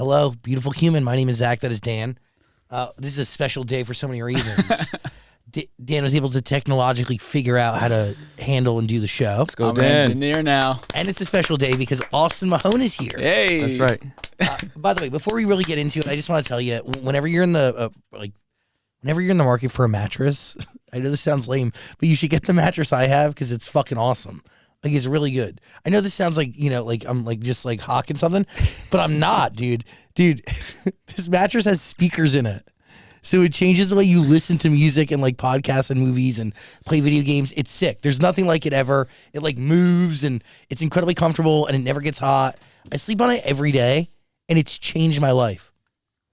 Hello, beautiful human. My name is Zach. That is Dan. This is a special day for so many reasons. Dan was able to technologically figure out how to handle and do the show. Let's go, I'm Dan. an engineer now. And it's a special day because Austin Mahone is here. Hey. That's right. By the way, before we really get into it, I just want to tell you, whenever you're in the whenever you're in the market for a mattress, I know this sounds lame, but you should get the mattress I have because it's fucking awesome. Like, it's really good. I know this sounds like, like I'm like just like hawking something, but I'm not, dude. Dude, this mattress has speakers in it. So it changes the way you listen to music and like podcasts and movies and play video games. It's sick. There's nothing like it ever. It like moves and it's incredibly comfortable and it never gets hot. I sleep on it every day and it's changed my life.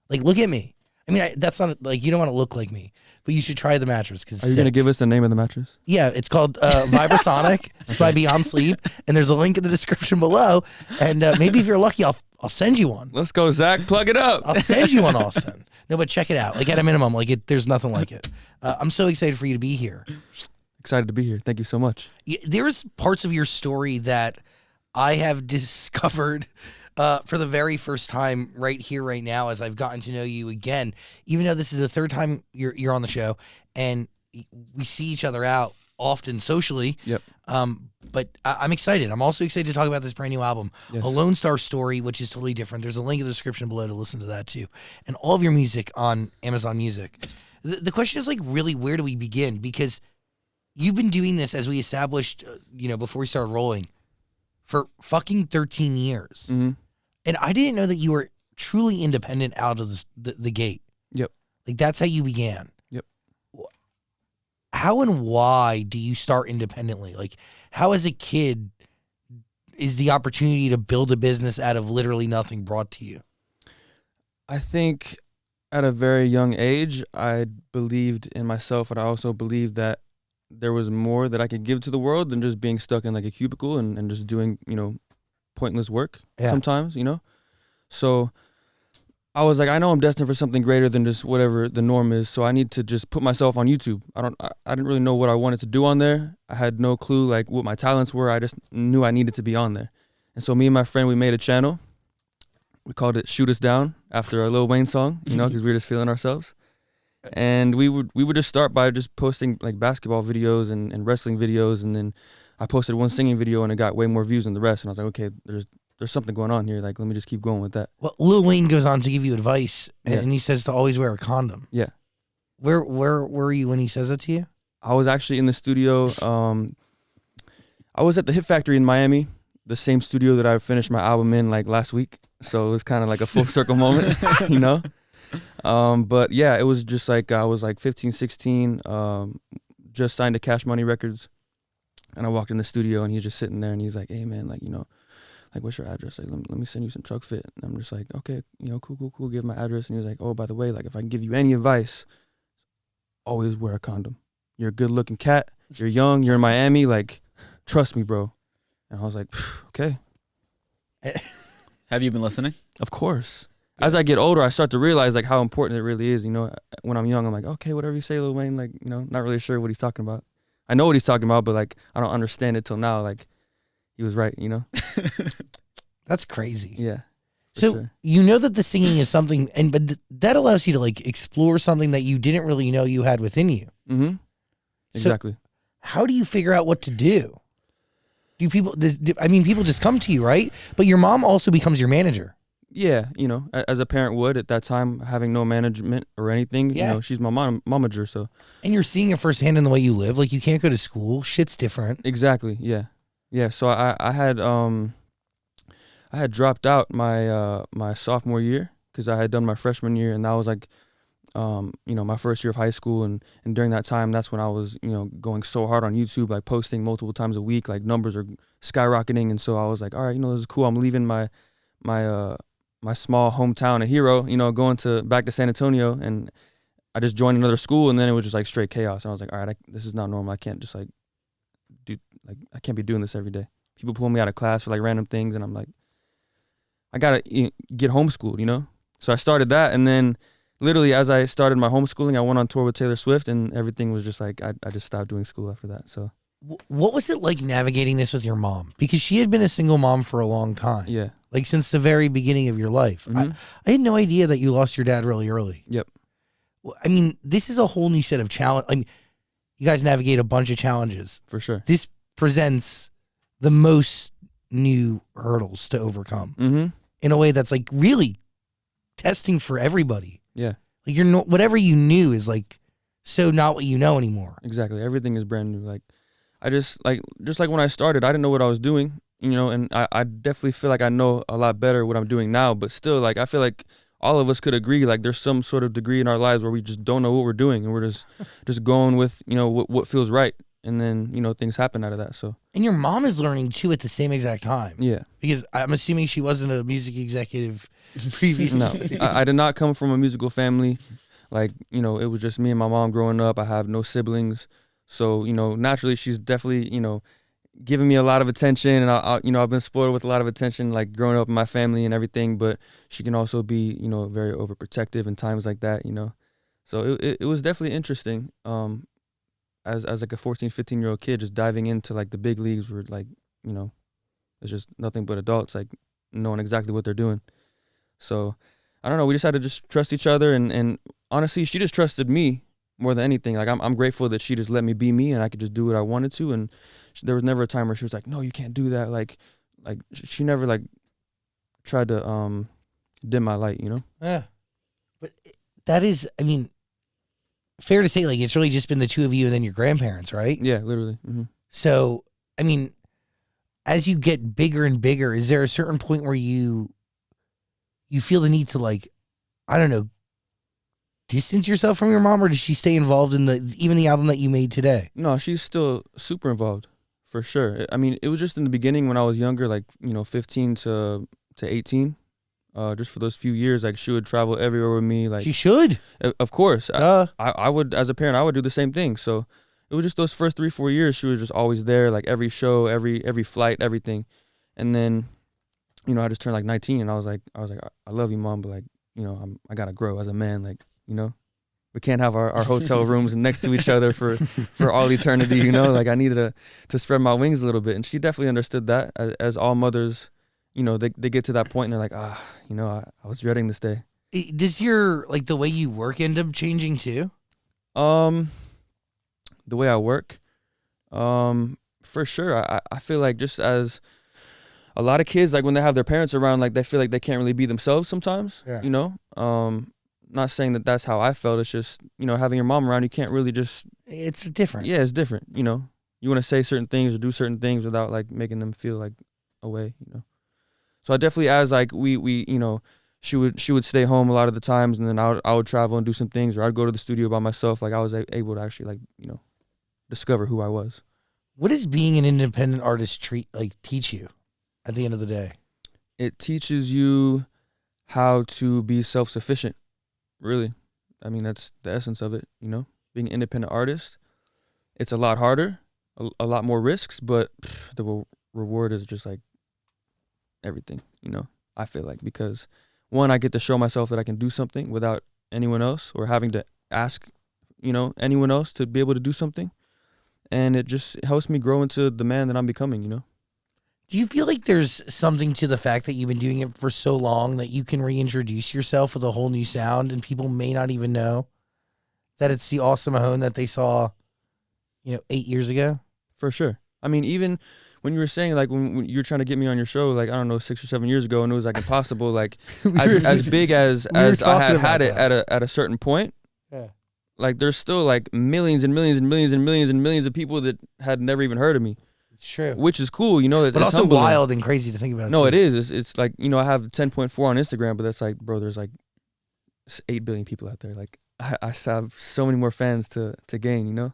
Like, look at me. I mean, that's not like, you don't want to look like me, but you should try the mattress. Are you going to give us the name of the mattress? Yeah, it's called Vibrasonic. It's by Beyond Sleep, and there's a link in the description below. And maybe if you're lucky, I'll send you one. Let's go, Zach. Plug it up. I'll send you one, Austin. No, but check it out. Like, at a minimum, like there's nothing like it. I'm so excited for you to be here. Excited to be here. Thank you so much. There's parts of your story that I have discovered for the very first time right here, right now, as I've gotten to know you again, even though this is the third time you're on the show and we see each other out often socially. Yep. But I'm excited. I'm also excited to talk about this brand new album, Yes. A Lone Star Story, which is totally different. There's a link in the description below to listen to that too. And all of your music on Amazon Music. The question is like, really, where do we begin? Because you've been doing this, as we established, before we started rolling, for fucking 13 years. Mm-hmm. And I didn't know that you were truly independent out of the gate. Yep. Like, that's how you began. Yep. How and why do you start independently? Like, how as a kid is the opportunity to build a business out of literally nothing brought to you? I think at a very young age, I believed in myself, and I also believed that there was more that I could give to the world than just being stuck in like a cubicle and just doing, pointless work sometimes, So I was like, I know I'm destined for something greater than just whatever the norm is, so I need to just put myself on YouTube. I didn't really know what I wanted to do on there. I had no clue like what my talents were. I just knew I needed to be on there. And so me and my friend, we made a channel. We called it Shoot Us Down after a Lil Wayne song, because we were just feeling ourselves. And we would just start by just posting like basketball videos and wrestling videos, and then I posted one singing video and it got way more views than the rest. And I was like, okay, there's something going on here. Like, let me just keep going with that. Well, Lil Wayne goes on to give you advice, and he says to always wear a condom. Yeah. Where were you when he says that to you? I was actually in the studio. I was at the Hit Factory in Miami, the same studio that I finished my album in like last week. So it was kind of like a full circle moment, But yeah, it was just like I was like 15, 16, just signed to Cash Money Records. And I walked in the studio and he's just sitting there and he's like, hey man, like, like, what's your address? Like, let me send you some truck fit. And I'm just like, okay, cool, give my address. And he was like, oh, by the way, like, if I can give you any advice, always wear a condom. You're a good looking cat. You're young. You're in Miami. Like, trust me, bro. And I was like, okay. Have you been listening? Of course. As I get older, I start to realize like how important it really is. When I'm young, I'm like, okay, whatever you say, Lil Wayne, like, not really sure what he's talking about. I know what he's talking about, but like, I don't understand it till now. Like, he was right, That's crazy. Yeah. So sure. That the singing is something, but that allows you to like explore something that you didn't really know you had within you. Mm-hmm. Exactly. So how do you figure out what to do? People just come to you, right? But your mom also becomes your manager. Yeah, as a parent would at that time, having no management or anything. She's my momager, so. And you're seeing it firsthand in the way you live. Like, you can't go to school. Shit's different. Exactly. Yeah. So I had dropped out my sophomore year because I had done my freshman year, and that was like, my first year of high school, and during that time, that's when I was, going so hard on YouTube, like posting multiple times a week, like numbers are skyrocketing, and so I was like, all right, this is cool. I'm leaving my small hometown, a hero, going back to San Antonio, and I just joined another school, and then it was just like straight chaos. And I was like, all right, this is not normal. I can't just I can't be doing this every day. People pull me out of class for like random things, and I'm like, I gotta get homeschooled, So I started that, and then literally as I started my homeschooling, I went on tour with Taylor Swift, and everything was just like I just stopped doing school after that. So What was it like navigating this with your mom? Because she had been a single mom for a long time. Yeah. Like since the very beginning of your life. Mhm. I had no idea that you lost your dad really early. Yep. Well, I mean, this is a whole new set of challenge. I mean, you guys navigate a bunch of challenges. For sure. This presents the most new hurdles to overcome Mm-hmm. in a way that's like really testing for everybody. Yeah. Like you're not, whatever you knew is like so not what you know anymore. Exactly. Everything is brand new. Like I just like when I started, I didn't know what I was doing, you know, and I definitely feel like I know a lot better what I'm doing now, but still like I feel like all of us could agree like there's some sort of degree in our lives where we just don't know what we're doing and we're just going with, you know, what feels right, and then, you know, things happen out of that. So And your mom is learning too at the same exact time. yeah. Because I'm assuming she wasn't a music executive previously. No, I did not come from a musical family. Like, you know, it was just me and my mom growing up. I have no siblings. So, you know, naturally she's definitely, you know, giving me a lot of attention, and you know, I've been spoiled with a lot of attention, like growing up in my family and everything, but she can also be, you know, very overprotective in times like that, you know. So it was definitely interesting. As like a 14, 15-year-old kid just diving into like the big leagues where like, you know, it's just nothing but adults like knowing exactly what they're doing. So I don't know, we just had to just trust each other, and honestly, she just trusted me more than anything. Like I'm grateful that she just let me be me and I could just do what I wanted to, and there was never a time where she was like, no, you can't do that. Like she never like tried to dim my light, you know? Yeah. But that is, I mean, fair to say, like, it's really just been the two of you and then your grandparents, right? Yeah, literally. Mm-hmm. So, I mean, as you get bigger and bigger, is there a certain point where you feel the need to, like, I don't know, distance yourself from your mom, or does she stay involved in even the album that you made today? No, she's still super involved, for sure. I mean, it was just in the beginning when I was younger, like, you know, 15 to 18. Just for those few years, like she would travel everywhere with me. Like She should. Of course, Duh. I would, as a parent, I would do the same thing. So it was just those first 3-4 years, she was just always there, like every show, every flight, everything. And then, you know, I just turned like 19, and I was like, I love you, Mom, but like, you know, I gotta grow as a man, like, you know. We can't have our hotel rooms next to each other for all eternity, you know? Like, I needed to spread my wings a little bit. And she definitely understood that, as all mothers, you know, they get to that point and they're like, you know, I was dreading this day. Does your, like, the way you work end up changing too? The way I work, for sure. I feel like just as a lot of kids, like when they have their parents around, like they feel like they can't really be themselves sometimes, Yeah. you know? Not saying that that's how I felt. It's just, you know, having your mom around, you can't really just. It's different. Yeah, it's different. You know, you want to say certain things or do certain things without like making them feel like away. You know, so I definitely, as like we you know, she would stay home a lot of the times, and then I would travel and do some things, or I'd go to the studio by myself. Like I was able to actually, like, you know, discover who I was. What does being an independent artist teach you at the end of the day? It teaches you how to be self-sufficient. Really. I mean, that's the essence of it, you know? Being an independent artist, it's a lot harder, a lot more risks, but the reward is just like everything, you know? I feel like, because one, I get to show myself that I can do something without anyone else or having to ask, you know, anyone else to be able to do something. And it just helps me grow into the man that I'm becoming, you know? Do you feel like there's something to the fact that you've been doing it for so long that you can reintroduce yourself with a whole new sound, and people may not even know that it's the awesome Mahone that they saw, you know, 8 years ago? For sure. I mean, even when you were saying, like, when you're trying to get me on your show, like, I don't know, 6 or 7 years ago, and it was like impossible, like, as big as I had it at a certain point, yeah, like, there's still like millions and millions and millions and millions and millions of people that had never even heard of me. it's true. Which is cool, you know. But also humbling. wild and crazy to think about. No, too. it is. It's like, you know, I have 10.4 on Instagram, but that's like, bro, there's like 8 billion people out there. Like, I have so many more fans to gain, you know.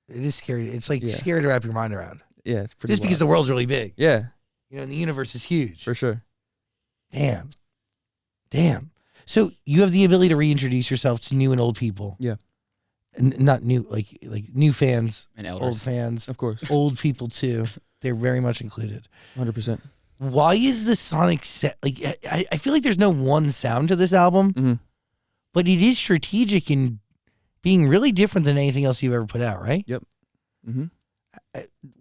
It is scary. It's like scary to wrap your mind around. Yeah, it's pretty. Just because the world's really big. Yeah, You know, and the universe is huge. for sure. Damn. So you have the ability to reintroduce yourself to new and old people. Yeah. And not new, like new fans, And old elders. fans, Of course, old people too. They're very much included. 100%. Why is the sonic set, like, I feel like there's no one sound to this album, Mm-hmm. but it is strategic in being really different than anything else you've ever put out, right? Mm-hmm.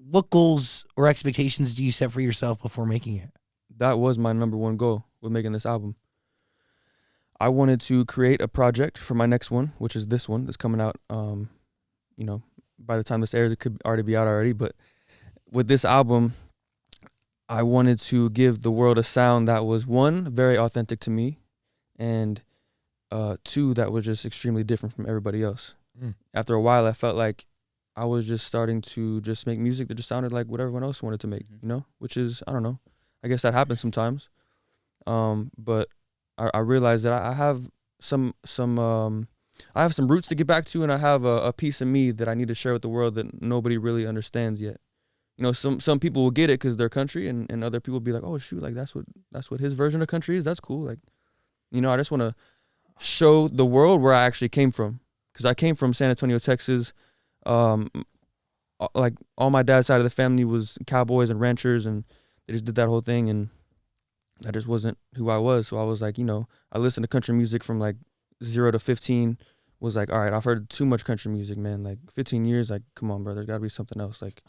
what goals or expectations do you set for yourself before making it? That was my number one goal with making this album. I wanted to create a project for my next one, which is this one that's coming out. You know, by the time this airs, it could already be out already. But with this album, I wanted to give the world a sound that was, one, very authentic to me, and two, that was just extremely different from everybody else. After a while, I felt like I was just starting to just make music that just sounded like what everyone else wanted to make, you know, which is, I don't know. I guess that happens sometimes. But I realized that I have some roots to get back to, and I have a piece of me that I need to share with the world that nobody really understands yet. You know, some people will get it because they're country, and other people will be like, oh shoot, like that's what his version of country is. That's cool. Like, you know, I just want to show the world where I actually came from, because I came from San Antonio, Texas. Like all my dad's side of the family was cowboys and ranchers, and they just did that whole thing, and that just wasn't who I was. So I was like, you know, I listened to country music from like 0 to 15. Was like, all right, I've heard too much country music, man. Like 15 years, like, come on, bro, there's got to be something else. Like,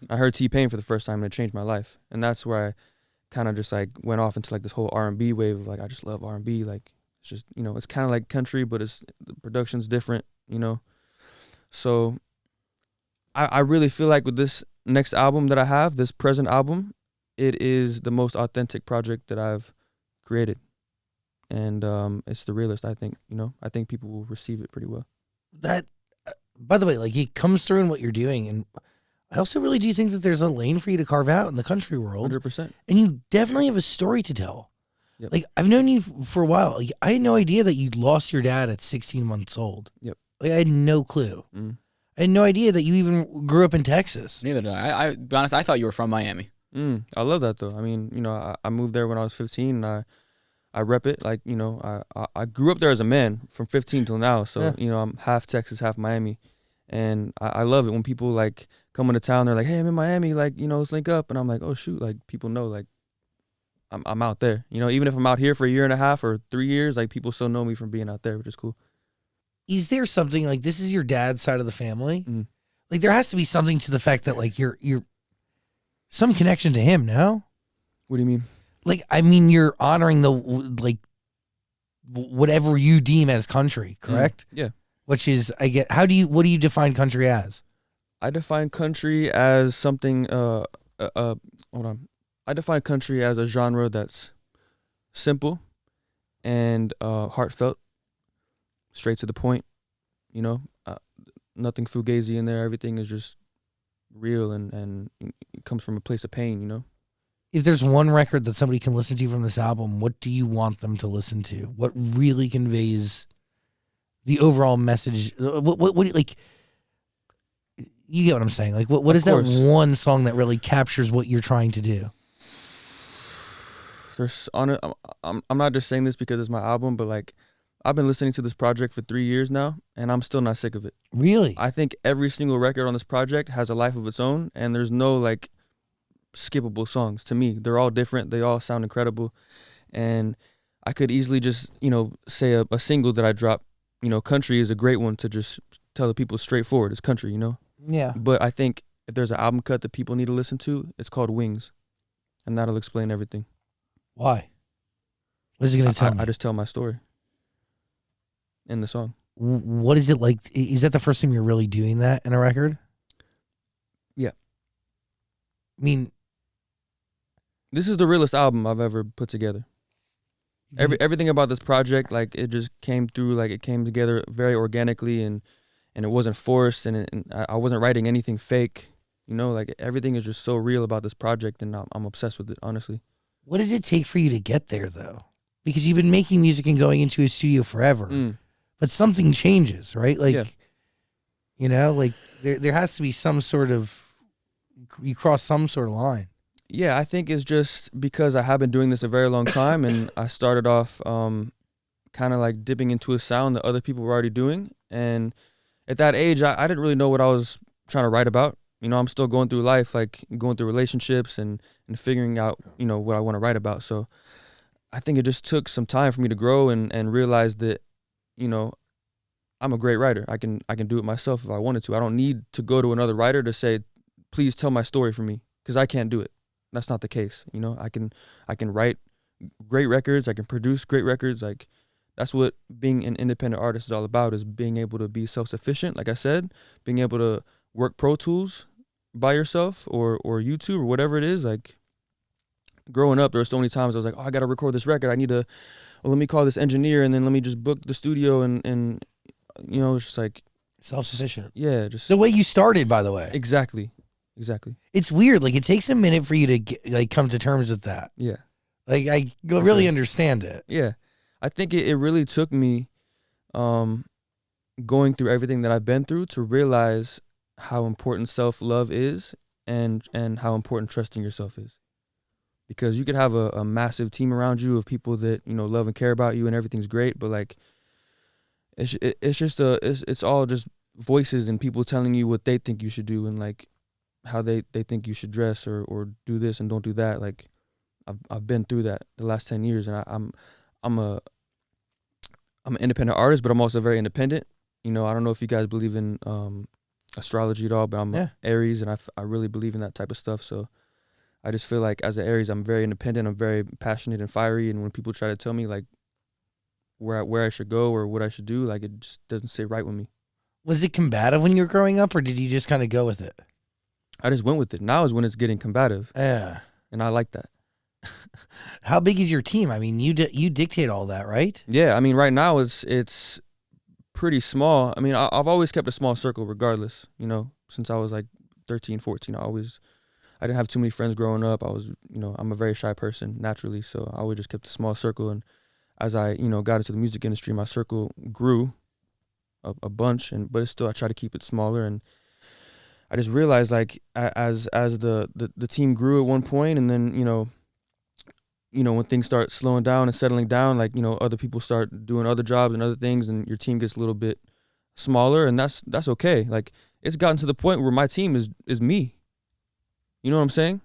I heard T-Pain for the first time, and it changed my life. And that's where I kind of just like went off into like this whole R&B wave of like, I just love R&B. Like, it's just, you know, it's kind of like country, but the production's different, you know. So I really feel like with this next album that I have, this present album, it is the most authentic project that I've created. And it's the realest, I think, you know. I think people will receive it pretty well. That, by the way, like, it comes through in what you're doing, and I also really do think that there's a lane for you to carve out in the country world. 100%. And you definitely have a story to tell. Yep. Like, I've known you for a while. Like, I had no idea that you lost your dad at 16 months old. Yep. Like, I had no clue. I had no idea that you even grew up in Texas. Neither did I. Be honest, I thought you were from Miami. I love that, though. I mean, you know, I moved there when I was 15, and I rep it. Like, you know, I grew up there as a man from 15 till now. So, yeah. You know, I'm half Texas, half Miami. And I love it when people, like, come into town. They're like, hey, I'm in Miami. Like, you know, let's link up. And I'm like, oh, shoot. Like, people know, like, I'm out there. You know, even if I'm out here for a year and a half or 3 years, like, people still know me from being out there, which is cool. Is there something, like, this is your dad's side of the family? Like, there has to be something to the fact that, like, you're some connection to him, no? What do you mean? Like, I mean, you're honoring the, like, whatever you deem as country, correct? Yeah. Which is, what do you define country as? I define country as something, hold on. I define country as a genre that's simple and heartfelt, straight to the point, you know, nothing fugazi in there. Everything is just real and it comes from a place of pain, you know. If there's one record that somebody can listen to from this album, what do you want them to listen to? What really conveys the overall message? What like, you get what I'm saying? Like, what is that one song that really captures what you're trying to do? I'm not just saying this because it's my album, but like, I've been listening to this project for 3 years now, and I'm still not sick of it. Really? I think every single record on this project has a life of its own, and there's no like skippable songs to me. They're all different. They all sound incredible, and I could easily just, you know, say a single that I dropped. You know, country is a great one to just tell the people straightforward. It's country, you know. Yeah. But I think if there's an album cut that people need to listen to, it's called Wings, and that'll explain everything. Why? What is it going to tell me? I just tell my story in the song. What is it like? Is that the first time you're really doing that in a record? Yeah. I mean, this is the realest album I've ever put together. Everything about this project, like, it just came through, like, it came together very organically, and it wasn't forced, and I wasn't writing anything fake, you know, like, everything is just so real about this project, and I'm obsessed with it, honestly. What does it take for you to get there, though? Because you've been making music and going into a studio forever, but something changes, right? Like, yeah. You know, like, there has to be some sort of, you cross some sort of line. Yeah, I think it's just because I have been doing this a very long time, and I started off kind of like dipping into a sound that other people were already doing. And at that age, I didn't really know what I was trying to write about. You know, I'm still going through life, like going through relationships and figuring out, you know, what I want to write about. So I think it just took some time for me to grow and realize that, you know, I'm a great writer. I can do it myself if I wanted to. I don't need to go to another writer to say, please tell my story for me, because I can't do it. That's not the case. You know, I can write great records. I can produce great records. Like, that's what being an independent artist is all about, is being able to be self-sufficient. Like I said, being able to work Pro Tools by yourself, or YouTube or whatever it is. Like, growing up, there were so many times I was like, oh, I got to record this record. I need to, well, let me call this engineer, and then let me just book the studio, and you know, it's just like Self-sufficient. yeah, just The way you started, by the way. exactly. It's weird. Like, it takes a minute for you to like come to terms with that. Yeah. Like, I For really sure. understand it. Yeah. I think it really took me going through everything that I've been through to realize how important self-love is, and how important trusting yourself is. Because you could have a massive team around you of people that, you know, love and care about you, and everything's great, but like it's all just voices and people telling you what they think you should do, and like how they think you should dress, or do this and don't do that. Like, I've been through that the last 10 years, and I'm an independent artist, but I'm also very independent. You know, I don't know if you guys believe in astrology at all, but I'm Aries, and I really believe in that type of stuff. So I just feel like as an Aries, I'm very independent. I'm very passionate and fiery, and when people try to tell me like where I should go or what I should do, like, it just doesn't sit right with me. Was it combative when you were growing up, or did you just kind of go with it? I just went with it. Now is when it's getting combative, Yeah. and I like that. How big is your team? I mean, you dictate all that, right? Yeah, I mean, right now it's pretty small. I mean, I've always kept a small circle regardless, you know, since I was like 13, 14. I didn't have too many friends growing up. I'm a very shy person naturally, so I always just kept a small circle. And as I, you know, got into the music industry, my circle grew a bunch, but it's still, I try to keep it smaller. And I just realized, like, as the team grew at one point, and then, you know, when things start slowing down and settling down, like, you know, other people start doing other jobs and other things, and your team gets a little bit smaller, and that's okay. Like, it's gotten to the point where my team is me. You know what I'm saying?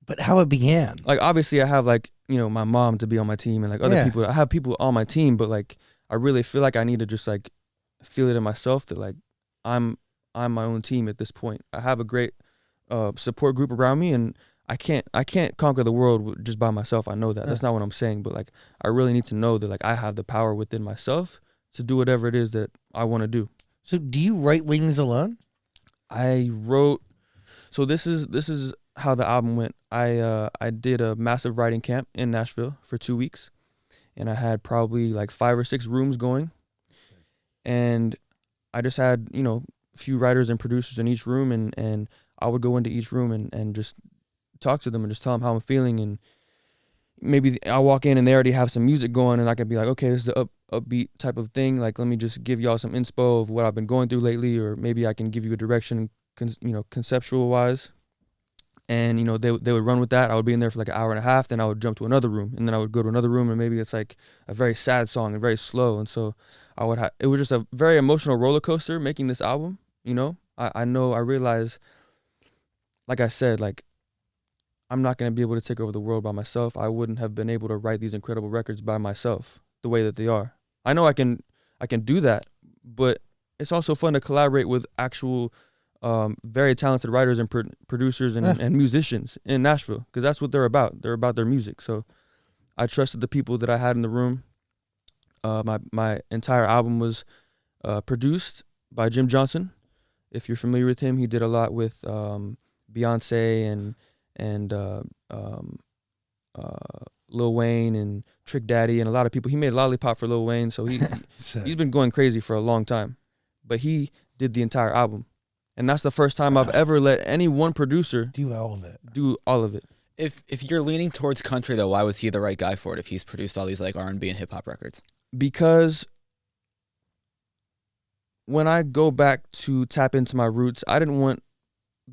But how it began. Like, obviously I have, like, you know, my mom to be on my team, and like other people. I have people on my team, but like, I really feel like I need to just like feel it in myself that like I'm my own team at this point. I have a great support group around me, and I can't conquer the world just by myself. I know that. That's not what I'm saying, but like, I really need to know that like I have the power within myself to do whatever it is that I want to do. So do you write Wings alone? I wrote. So this is how the album went. I did a massive writing camp in Nashville for 2 weeks, and I had probably like 5 or 6 rooms going, and I just had, you know, a few writers and producers in each room, and I would go into each room and just talk to them and just tell them how I'm feeling. And maybe I walk in and they already have some music going, and I could be like, okay, this is an upbeat type of thing. Like, let me just give y'all some inspo of what I've been going through lately, or maybe I can give you a direction, conceptual wise. And, you know, they would run with that. I would be in there for like an hour and a half. Then I would jump to another room, and then I would go to another room, and maybe it's like a very sad song and very slow. And so it was just a very emotional roller coaster making this album. You know, I realize, like I said, like, I'm not going to be able to take over the world by myself. I wouldn't have been able to write these incredible records by myself the way that they are. I know I can do that, but it's also fun to collaborate with actual very talented writers and producers and musicians in Nashville, because that's what they're about. They're about their music. So I trusted the people that I had in the room. My entire album was produced by Jim Johnson. If you're familiar with him, he did a lot with Beyonce and Lil Wayne and Trick Daddy and a lot of people. He made Lollipop for Lil Wayne, so he's been going crazy for a long time. But he did the entire album. And that's the first time I've ever let any one producer do all of it. If you're leaning towards country, though, why was he the right guy for it if he's produced all these like R&B and hip hop records? Because when I go back to tap into my roots, I didn't want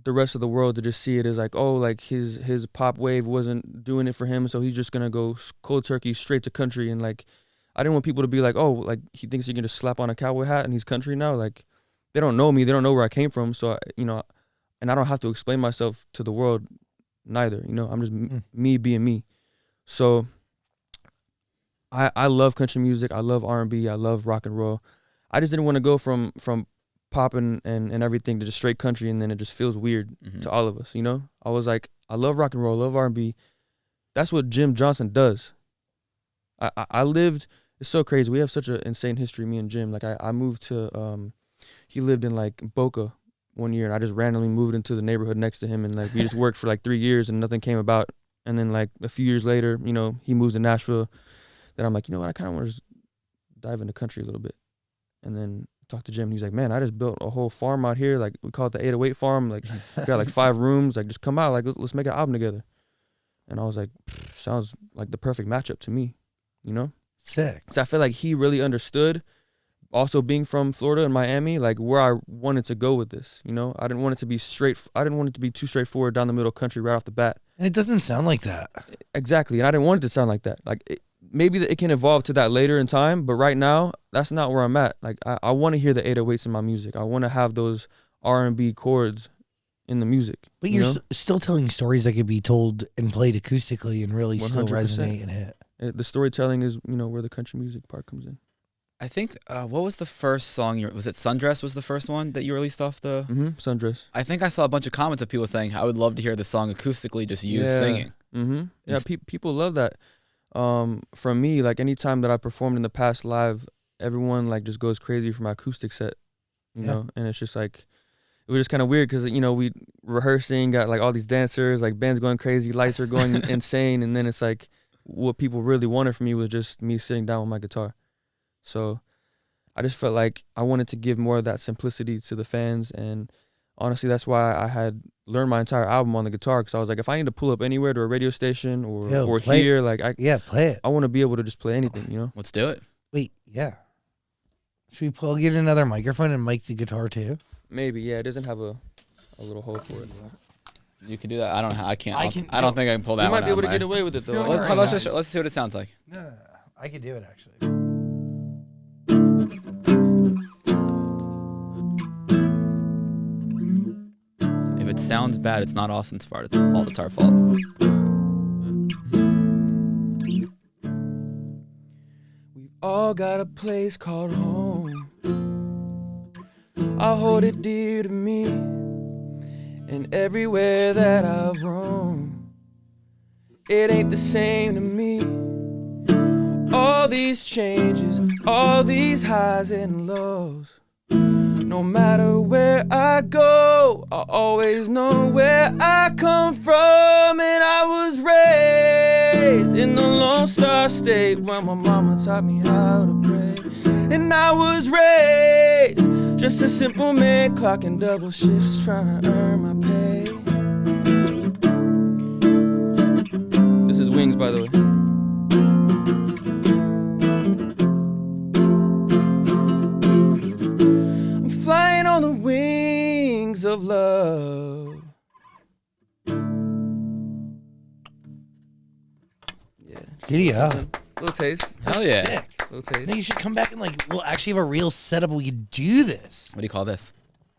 the rest of the world to just see it as like, oh, like his pop wave wasn't doing it for him, so he's just gonna go cold turkey straight to country. And like, I didn't want people to be like, oh, like he thinks he can just slap on a cowboy hat and he's country now. Like, they don't know me, they don't know where I came from, so and I don't have to explain myself to the world neither. You know, I'm just me being me. So I love country music, I love R&B, I love rock and roll. I just didn't want to go from pop and everything to just straight country, and then it just feels weird to all of us, you know? I was like, I love rock and roll, love R&B. That's what Jim Johnson does. I lived, it's so crazy. We have such an insane history, me and Jim. Like, I moved to, he lived in, like, Boca one year, and I just randomly moved into the neighborhood next to him, and, like, we just worked for, like, 3 years, and nothing came about. And then, like, a few years later, you know, he moves to Nashville. Then I'm like, you know what, I kind of want to just dive into country a little bit. And then talked to Jim, and he's like, man, I just built a whole farm out here. Like, we call it the 808 farm. Like, we got, like, 5 rooms. Like, just come out. Like, let's make an album together. And I was like, sounds like the perfect matchup to me, you know? Sick. So I feel like he really understood, also being from Florida and Miami, like where I wanted to go with this, you know? I didn't want it to be too straightforward down the middle country right off the bat. And it doesn't sound like that. Exactly. And I didn't want it to sound like that. Like, maybe it can evolve to that later in time, but right now, that's not where I'm at. Like, I want to hear the 808s in my music. I want to have those R&B chords in the music. But you're still telling stories that could be told and played acoustically and really still 100%. resonate and hit. The storytelling is, you know, where the country music part comes in. I think, what was the first song? Was it Sundress was the first one that you released off the... Sundress. I think I saw a bunch of comments of people saying, I would love to hear the song acoustically, just you singing. Yeah, people love that. From me, like, anytime that I performed in the past live, everyone, like, just goes crazy for my acoustic set, you know? And it's just, like, it was just kind of weird because, you know, we rehearsing, got, like, all these dancers, like, band's going crazy, lights are going insane, and then it's, like, what people really wanted from me was just me sitting down with my guitar. So I just felt like I wanted to give more of that simplicity to the fans, and honestly, that's why I had learned my entire album on the guitar, because I was like, if I need to pull up anywhere to a radio station or here, like, play it. I want to be able to just play anything, you know? Let's do it. Wait, yeah. Should we plug in another microphone and mic the guitar too? Maybe, yeah. It doesn't have a little hole for it. You can do that. I don't know. I can't. I can- I don't think I can pull that You one might be able out, to get away with it, though. No, Let's see what it sounds like. No, I could do it actually. If it sounds bad, it's not Austin's fault. It's our fault. We've all got a place called home. I hold it dear to me, and everywhere that I've roamed, it ain't the same to me. All these changes, all these highs and lows, no matter where I go, I always know where I come from. And I was raised in the Lone Star State, where my mama taught me how to pray. And I was raised just a simple man, clocking double shifts, trying to earn my pay. This is Wings, by the way. I'm flying on the wings of love. Yeah. Giddy up. Little taste. Hell yeah. Sick. Little taste. No, you should come back and we'll actually have a real setup. We could do this. What do you call this?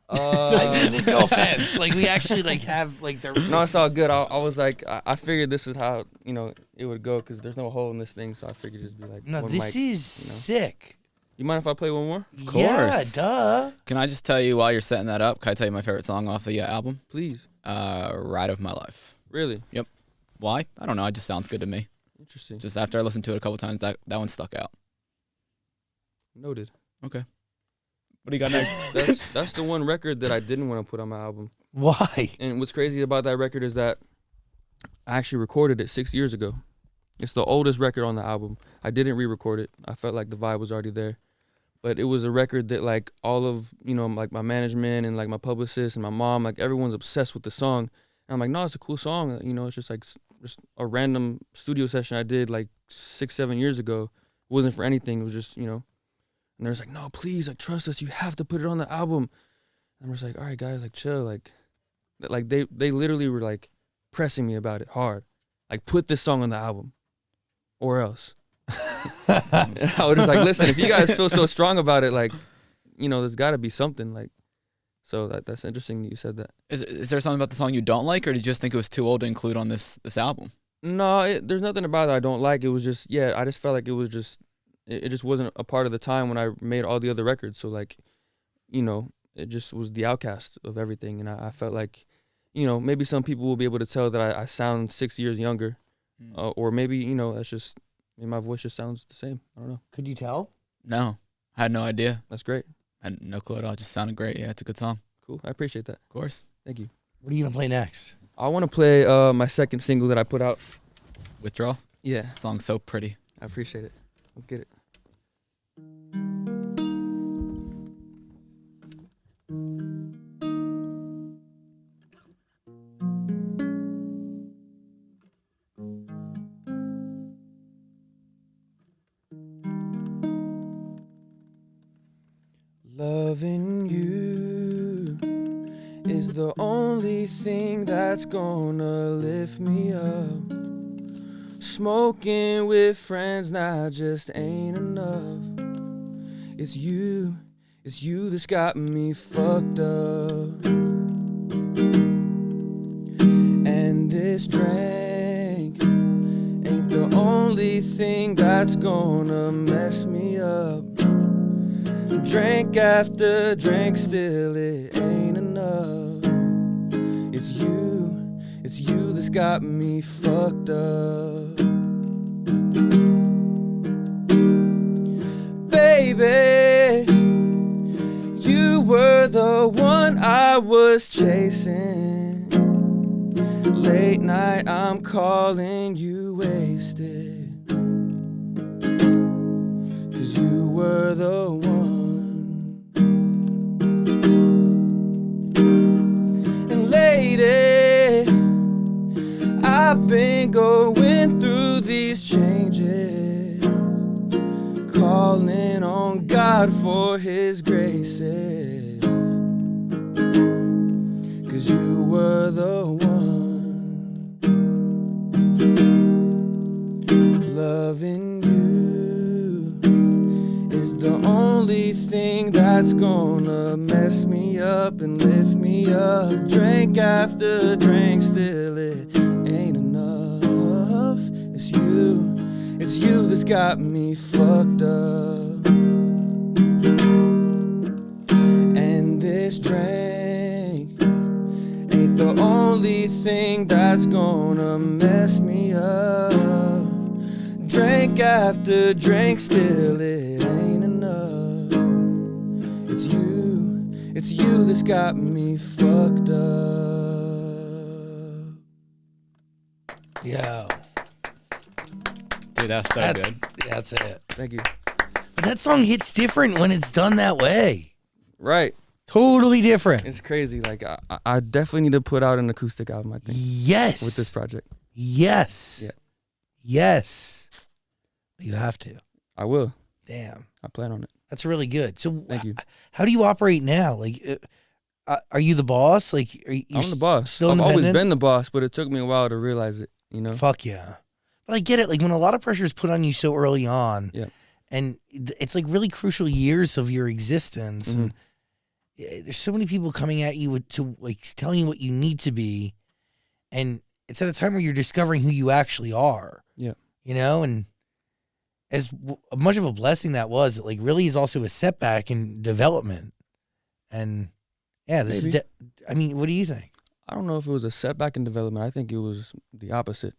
I mean, no offense. We actually have the. No, it's all good. I was like, I figured this is how, you know, it would go, because there's no hole in this thing, so I figured it'd just be like. No, one this mic, is sick. You mind if I play one more? Of Yeah, course. duh. Can I just tell you while you're setting that up? Can I tell you my favorite song off the album? Please. Ride of My Life. Really? Yep. Why? I don't know. It just sounds good to me. Interesting. Just after I listened to it a couple times, that one stuck out. Noted. Okay. What do you got next? That's the one record that I didn't want to put on my album. Why? And what's crazy about that record is that I actually recorded it 6 years ago. It's the oldest record on the album. I didn't re-record it. I felt like the vibe was already there. But it was a record that, like, all of, you know, like, my management and, like, my publicist and my mom, like, everyone's obsessed with the song. And I'm like, no, it's a cool song. You know, it's just, like, just a random studio session I did, like, 6-7 years ago. It wasn't for anything. It was just, you know. And they're just like, no, please, like, trust us. You have to put it on the album. And I'm just like, all right, guys, like, chill. Like they literally were, like, pressing me about it hard. Like, put this song on the album or else. I was just like, listen, if you guys feel so strong about it, like, you know, there's got to be something, like. So that's interesting that you said that. Is there something about the song you don't like, or did you just think it was too old to include on this album? No, there's nothing about it I don't like. It was just, yeah, I just felt like it was just, it just wasn't a part of the time when I made all the other records. So, like, you know, it just was the outcast of everything. And I felt like, you know, maybe some people will be able to tell that I sound 6 years younger. Or maybe, you know, that's just, maybe my voice just sounds the same. I don't know. Could you tell? No, I had no idea. That's great. I had no clue at all. It just sounded great. Yeah, it's a good song. Cool. I appreciate that. Of course. Thank you. What are you gonna play next? I want to play my second single that I put out. Withdrawal. Yeah. Song's so pretty. I appreciate it. Let's get it. Loving you is the only thing that's gonna lift me up. Smoking with friends now just ain't enough. It's you that's got me fucked up. And this drink ain't the only thing that's gonna mess me up. Drink after drink, still it ain't enough. It's you that's got me fucked up. Baby, you were the one I was chasing. Late night I'm calling you wasted, 'cause you were the one. And lady, I've been going through these changes, calling on God for his graces, 'cause you were the one. Loving you is the only thing that's gonna mess me up and lift me up. Drink after drink, still it ain't enough. It's you that's got me fucked up. And this drink ain't the only thing that's gonna mess me up. Drink after drink, still it ain't enough. It's you that's got me fucked up. Yo. Dude, that's so good. That's it. Thank you. But that song hits different when it's done that way. Right. Totally different. It's crazy. Like, I definitely need to put out an acoustic album, I think, Yes. with this project. Yes. Yeah. Yes. You have to. I will. Damn. I plan on it. That's really good. So Thank you. How do you operate now? Like, are you the boss? Like, are you I'm the boss. Still I've always independent? been the boss, but it took me a while to realize it, you know? Fuck yeah. But I get it. Like when a lot of pressure is put on you so early on, Yeah. and it's like really crucial years of your existence. Mm-hmm. And there's so many people coming at you to like telling you what you need to be, and it's at a time where you're discovering who you actually are. Yeah. You know, and as much of a blessing that was, it like really is also a setback in development. And yeah, this Maybe. is. I mean, what do you think? I don't know if it was a setback in development. I think it was the opposite,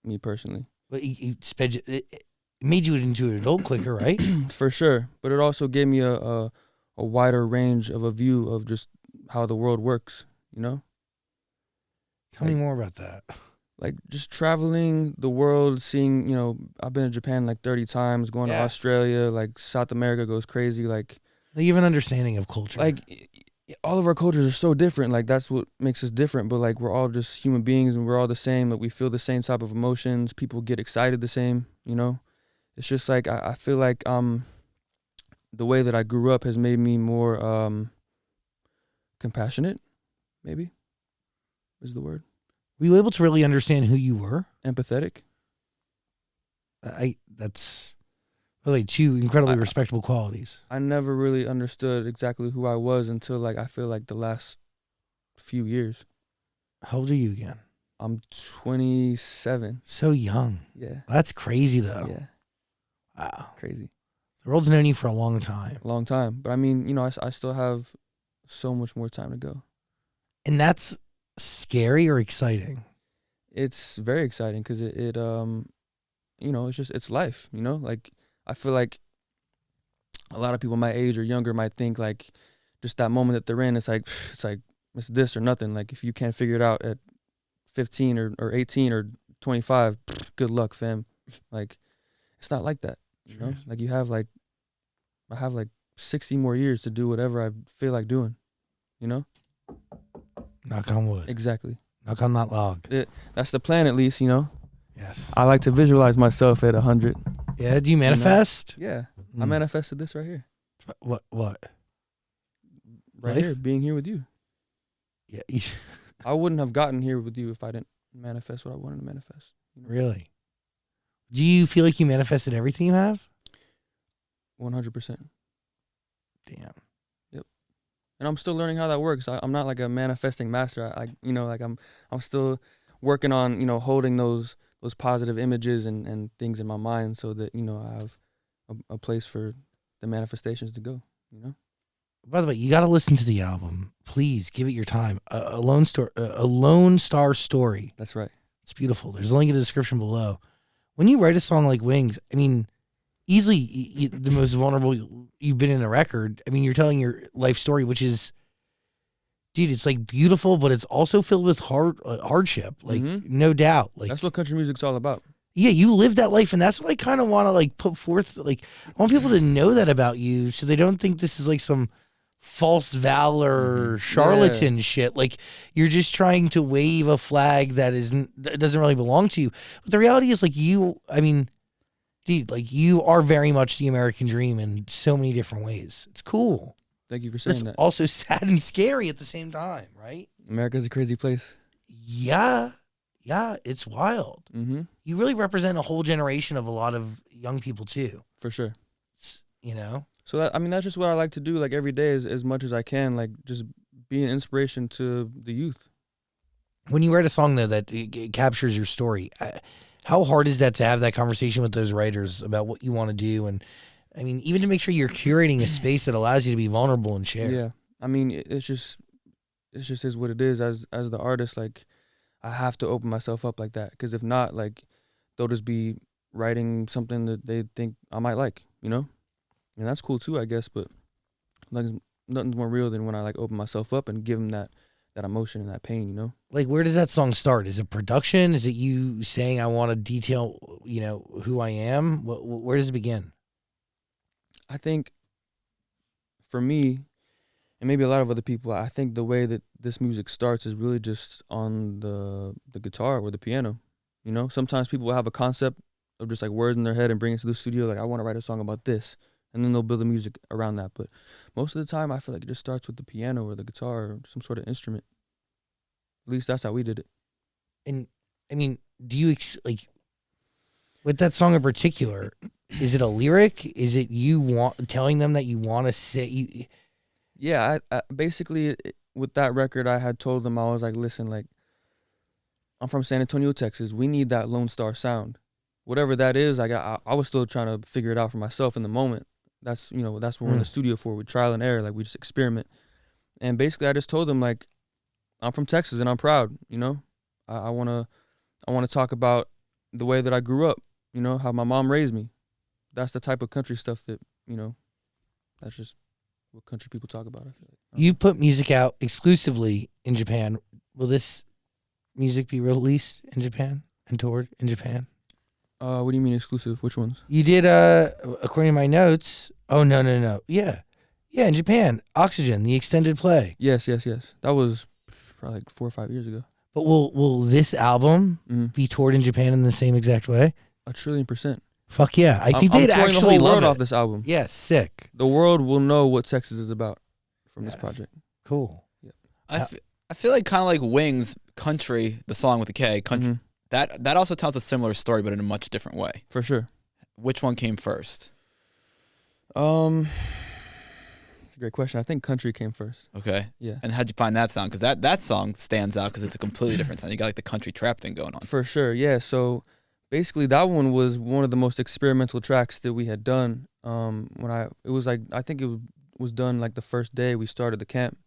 me personally. But it made you into an adult quicker, right? For sure. But it also gave me a wider range of a view of just how the world works, you know? Tell me more about that. Like just traveling the world, seeing, you know, I've been to Japan like 30 times, going to Yeah. Australia, like South America goes crazy. Like You have an understanding of culture. like all of our cultures are so different. Like that's what makes us different. But like we're all just human beings and we're all the same. Like we feel the same type of emotions. People get excited the same, you know? It's just like I feel like the way that I grew up has made me more compassionate, maybe is the word. Were you able to really understand who you were? Empathetic. That's really two incredibly respectable qualities. I never really understood exactly who I was until like I feel like the last few years. How old are you again? I'm 27. So young. Yeah. That's crazy though. Yeah. Wow. Crazy. The world's known you for a long time. A long time. But I mean, you know, I still have so much more time to go. And that's scary or exciting? It's very exciting because you know, it's life, you know? Like, I feel like a lot of people my age or younger might think like just that moment that they're in, it's like it's this or nothing. Like, if you can't figure it out at 15 or 18 or 25, good luck, fam. Like, it's not like that, you know? Like, I have like 60 more years to do whatever I feel like doing, you know? Knock on wood. Exactly. Knock on that log. That's the plan, at least, you know? Yes. I like to visualize myself at 100. Yeah, do you manifest? Yeah. I manifested this right here. What? Right Life? here, being here with you. Yeah. I wouldn't have gotten here with you if I didn't manifest what I wanted to manifest. You know? Really? Do you feel like you manifested everything you have? 100%. Damn. And I'm still learning how that works. I'm not like a manifesting master. You know, like I'm still working on, you know, holding those positive images and things in my mind so that, you know, I have a place for the manifestations to go, you know? By the way, you got to listen to the album. Please give it your time. A Lone Star Story. That's right. It's beautiful. There's a link in the description below. When you write a song like Wings, I mean, easily the most vulnerable you've been in a record. I mean, you're telling your life story, which is, dude, it's like beautiful, but it's also filled with hardship. Like, no doubt. Like, that's what country music's all about. Yeah, you live that life, and that's what I kind of want to like put forth. Like, I want people to know that about you, so they don't think this is like some false valor charlatan shit. Like, you're just trying to wave a flag that doesn't really belong to you. But the reality is, like, I mean, dude, like, you are very much the American dream in so many different ways. It's cool. Thank you for saying It's that. also sad and scary at the same time, right? America's a crazy place. Yeah, it's wild. Mm-hmm. You really represent a whole generation of a lot of young people too. For sure. You know? So that's just what I like to do, like, every day as much as I can, like, just be an inspiration to the youth. When you write a song, though, that it captures your story, how hard is that to have that conversation with those writers about what you want to do? And, I mean, even to make sure you're curating a space that allows you to be vulnerable and share. Yeah. I mean, it's just is what it is. As the artist, like, I have to open myself up like that. Because if not, like, they'll just be writing something that they think I might like, you know? And that's cool too, I guess, but like, nothing's more real than when I like open myself up and give them that emotion and that pain, you know? Like, where does that song start? Is it production? Is it you saying, I want to detail, you know, who I am? Where does it begin? I think for me, and maybe a lot of other people, I think the way that this music starts is really just on the guitar or the piano, you know? Sometimes people will have a concept of just like words in their head and bring it to the studio, like, I want to write a song about this. And then they'll build the music around that. But most of the time, I feel like it just starts with the piano or the guitar or some sort of instrument. At least that's how we did it. And, I mean, do you, like, with that song in particular, is it a lyric? Is it you telling them that you want to say? Yeah, I basically, with that record, I had told them, I was like, listen, like, I'm from San Antonio, Texas. We need that Lone Star sound. Whatever that is, I was still trying to figure it out for myself in the moment. That's, you know, that's what we're in the studio for, with trial and error. Like, we just experiment. And basically, I just told them, like, I'm from Texas and I'm proud, you know? I want to talk about the way that I grew up, you know, how my mom raised me. That's the type of country stuff that, you know, that's just what country people talk about, I feel like. You put music out exclusively in Japan. Will this music be released in Japan and toured in Japan? What do you mean exclusive? Which ones? You did, according to my notes. Oh, no. Yeah, in Japan. Oxygen, the extended play. Yes. That was probably like 4 or 5 years ago. But will this album be toured in Japan in the same exact way? 1,000,000,000%. Fuck yeah. I think I'm they'd touring actually the whole love world it. off this album. Yeah, sick. The world will know what Texas is about from this project. Cool. Yeah. I feel like kind of like Wings, Country, the song with the K, Country. That also tells a similar story, but in a much different way. For sure. Which one came first? It's a great question. I think Country came first. Okay. Yeah. And how'd you find that sound? Because that song stands out because it's a completely different sound. You got like the country trap thing going on. For sure. Yeah. So basically, that one was one of the most experimental tracks that we had done. I think it was done like the first day we started the camp,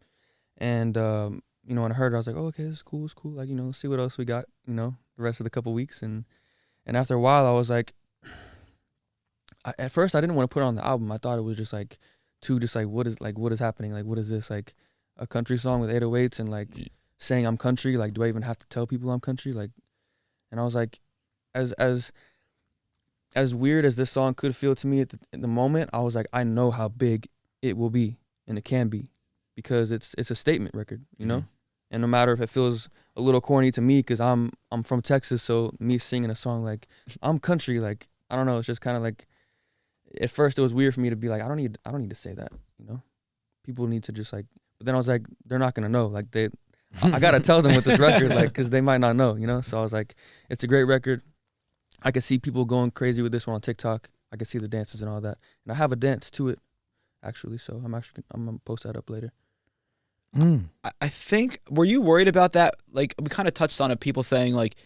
And you know, when I heard it, I was like, oh, okay, it's cool, it's cool. Like, you know, let's see what else we got. You know, the rest of the couple weeks, and after a while, I was like, at first I didn't want to put it on the album. I thought it was just like what is happening? Like, what is this, like a country song with 808s and like saying I'm country? Like, do I even have to tell people I'm country? Like, and I was like, as weird as this song could feel to me at the moment, I was like, I know how big it will be, and it can be, because it's a statement record, you know. And no matter if it feels a little corny to me, because I'm from Texas, so me singing a song like I'm country, like, I don't know, it's just kind of like, at first it was weird for me to be like, I don't need to say that, you know. People need to just like, but then I was like, they're not gonna know, like I gotta tell them with this record, like, because they might not know, you know. So I was like, it's a great record. I could see people going crazy with this one on TikTok. I could see the dances and all that, and I have a dance to it, actually. So I'm gonna post that up later. I think, were you worried about that? Like, we kind of touched on it, people saying like,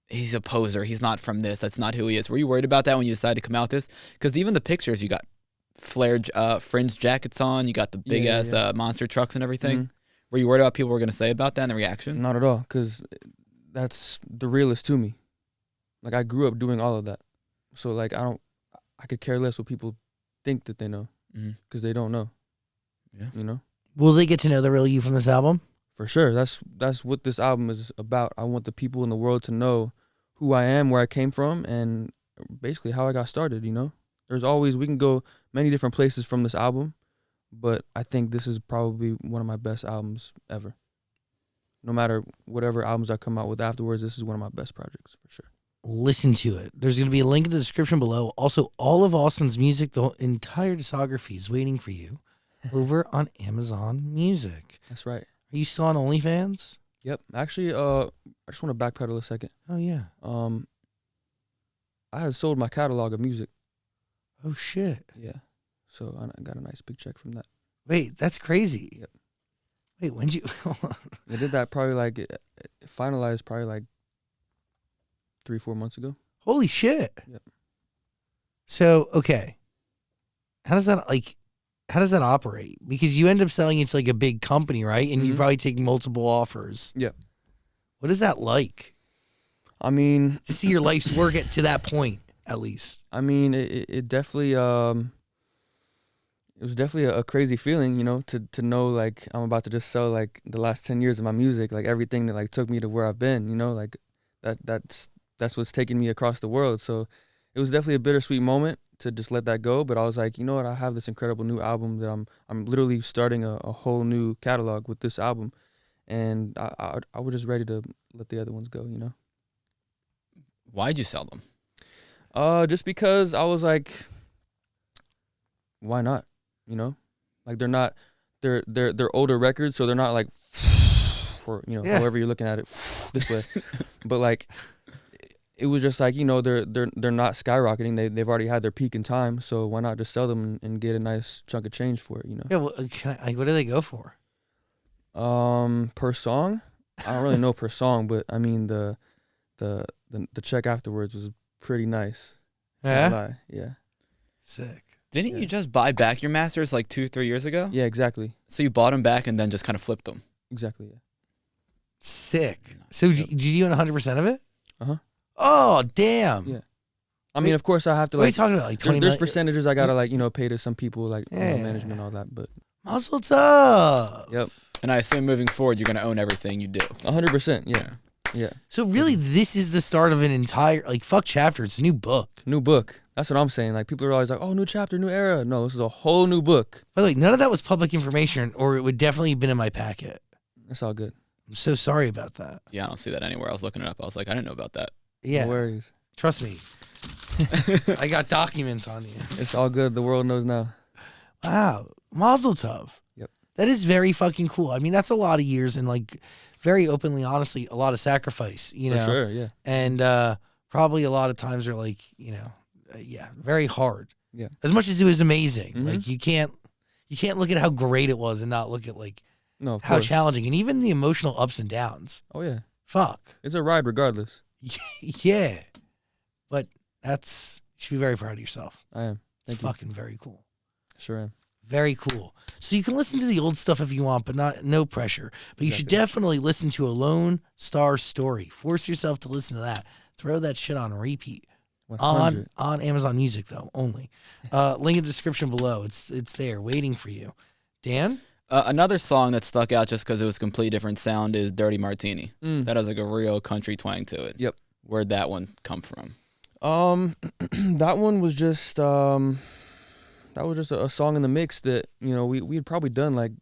he's a poser, he's not from this, that's not who he is. Were you worried about that when you decided to come out with this? Because even the pictures, you got flared fringe jackets on, you got the big ass monster trucks and everything. Were you worried about people were going to say about that and the reaction? Not at all, because that's the realest to me. Like, I grew up doing all of that, so like I could care less what people think that they know, because they don't know. Yeah, you know. Will they get to know the real you from this album? For sure. That's what this album is about. I want the people in the world to know who I am, where I came from, and basically how I got started, you know? We can go many different places from this album, but I think this is probably one of my best albums ever. No matter whatever albums I come out with afterwards, this is one of my best projects, for sure. Listen to it. There's going to be a link in the description below. Also, all of Austin's music, the entire discography is waiting for you over on Amazon Music. That's right. Are you still on OnlyFans? Yep. Actually, I just want to backpedal a second. Oh, yeah. I had sold my catalog of music. Oh, shit. Yeah. So I got a nice big check from that. Wait, that's crazy. Yep. Wait, when'd you... I did that probably like, finalized probably like 3-4 months ago. Holy shit. Yep. So, okay. How does that operate? Because you end up selling it to like a big company, right? And you probably take multiple offers. Yeah. What is that like? I mean, to see your life's work to that point, at least. I mean, it definitely, it was definitely a crazy feeling, you know, to know like I'm about to just sell like the last 10 years of my music, like everything that like took me to where I've been, you know, like that's what's taking me across the world. So it was definitely a bittersweet moment to just let that go. But I was like, you know what, I have this incredible new album that I'm literally starting a whole new catalog with this album, and I was just ready to let the other ones go, you know. Why'd you sell them? Just because I was like, why not? You know, like they're older records, so they're not like for, you know, however you're looking at it this way, but like it was just like, you know, they're not skyrocketing. They've already had their peak in time, so why not just sell them and get a nice chunk of change for it, you know? Yeah. Well, what do they go for? Per song, I don't really know per song, but I mean the check afterwards was pretty nice. Yeah. Yeah. Sick. Didn't you just buy back your masters like 2-3 years ago? Yeah, exactly. So you bought them back and then just kind of flipped them. Exactly. Yeah. Sick. So did you own 100% of it? Uh-huh. Oh, damn. Yeah. I mean, of course, I have to What are you like. talking about? Like 20 There's percentages I gotta like, you know, pay to some people, like, you know, management and all that. But Mazel tov. Yep. And I assume moving forward, you're going to own everything you do. 100%. Yeah. Yeah. So really, this is the start of an entire, like, fuck chapter. It's a new book. New book. That's what I'm saying. Like, people are always like, oh, new chapter, new era. No, this is a whole new book. By the way, none of that was public information, or it would definitely have been in my packet. That's all good. I'm so sorry about that. Yeah, I don't see that anywhere. I was looking it up. I was like, I didn't know about that. Yeah. No worries. Trust me. I got documents on you. It's all good. The world knows now. Wow. Mazel tov. Yep. That is very fucking cool. I mean, that's a lot of years and, like, very openly, honestly, a lot of sacrifice, you know? For sure, yeah. And probably a lot of times are, like, you know, very hard. Yeah. As much as it was amazing. Like, you can't look at how great it was and not look at, like, No, of how course. challenging. And even the emotional ups and downs. Oh, yeah. Fuck. It's a ride regardless. Yeah. But you should be very proud of yourself. I am. It's Thank you. fucking very cool. Sure am. Very cool. So you can listen to the old stuff if you want, but no pressure. But you should definitely listen to A Lone Star Story. Force yourself to listen to that. Throw that shit on repeat. 100. On Amazon Music though, only. Link in the description below. It's there waiting for you. Dan? Another song that stuck out just because it was a completely different sound is Dirty Martini. Mm. That has like a real country twang to it. Yep. Where'd that one come from? That one was just a song in the mix that, you know, we had probably done like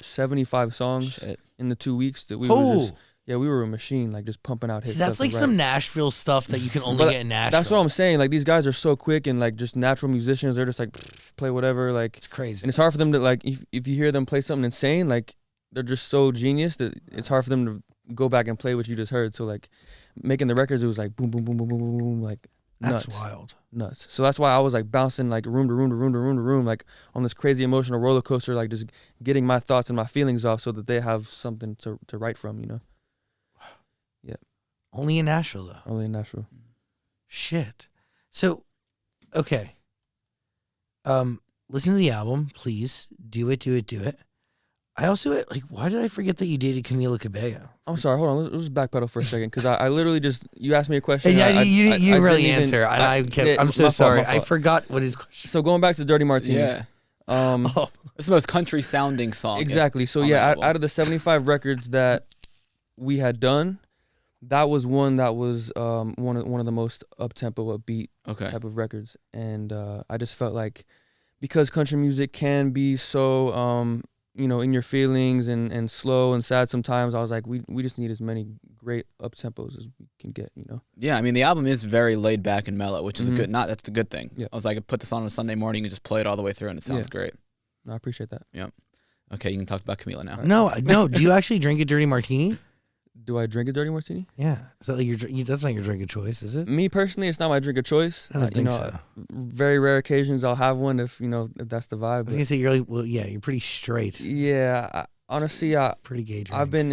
75 songs in the 2 weeks that we were just, we were a machine, like just pumping out hits. See, that's like some Nashville stuff that you can only get in Nashville. That's what I'm saying. Like, these guys are so quick and like just natural musicians. They're just like play whatever. Like, it's crazy. And it's hard for them to like, if you hear them play something insane, like they're just so genius that it's hard for them to go back and play what you just heard. So like making the records, it was like boom, boom, boom, boom, boom, boom, boom, like nuts. That's wild. Nuts. So that's why I was like bouncing like room to room to room to room to room, like on this crazy emotional roller coaster, like just getting my thoughts and my feelings off so that they have something to write from, you know? Yeah. Only in Nashville though. Only in Nashville. Shit. So, okay. Listen to the album, please. Do it. I also, like, why did I forget that you dated Camila Cabello? I'm sorry, hold on. Let's just backpedal for a second, because I literally just, you asked me a question. And you didn't really answer. I'm so sorry. I forgot what his question. So going back to Dirty Martini. Yeah. It's the most country sounding song. Exactly. So yeah, out of the 75 records that we had done, that was one that was one of the most up-tempo, upbeat type of records. And I just felt like, because country music can be so you know, in your feelings and slow and sad sometimes, I was like, we just need as many great up tempos as we can get, you know? Yeah, I mean, the album is very laid back and mellow, which is that's the good thing. Yeah. I was like, I put this on a Sunday morning and just play it all the way through, and it sounds great. No, I appreciate that. Yeah. Okay, you can talk about Camila now. No. Do you actually drink a dirty martini? Do I drink a dirty martini? Yeah. Is that like that's not your drink of choice, is it? Me personally, it's not my drink of choice. I don't think so. Very rare occasions I'll have one if that's the vibe. I was gonna say you're like, you're pretty straight. Yeah, honestly, pretty gay drink. I've been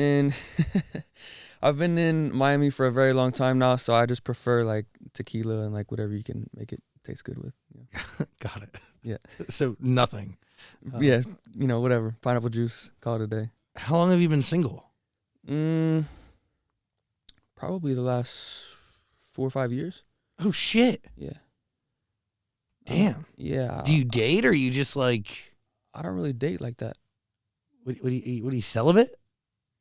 in Miami for a very long time now, so I just prefer like tequila and like whatever you can make it taste good with. Yeah. Got it. Yeah. So nothing. Yeah, whatever. Pineapple juice. Call it a day. How long have you been single? Probably the last 4 or 5 years. Oh shit. Yeah. Damn. Yeah. Do you date, or are you just like? I don't really date like that. What are you celibate?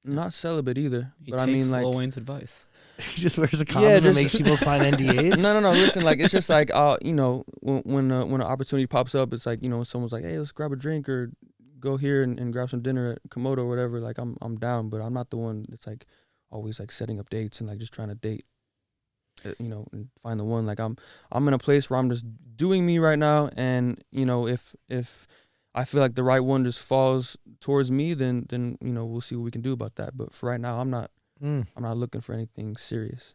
Not celibate either. He but takes I mean, like, Lil Wayne's advice. He just wears a condom and makes people sign NDAs. No. Listen, like, it's just like, when an opportunity pops up, it's like, someone's like, hey, let's grab a drink or go here and grab some dinner at Komodo or whatever. Like, I'm down, but I'm not the one that's like always like setting up dates and like just trying to date, and find the one. Like, I'm in a place where I'm just doing me right now, and if I feel like the right one just falls towards me, then we'll see what we can do about that. But for right now, I'm not looking for anything serious.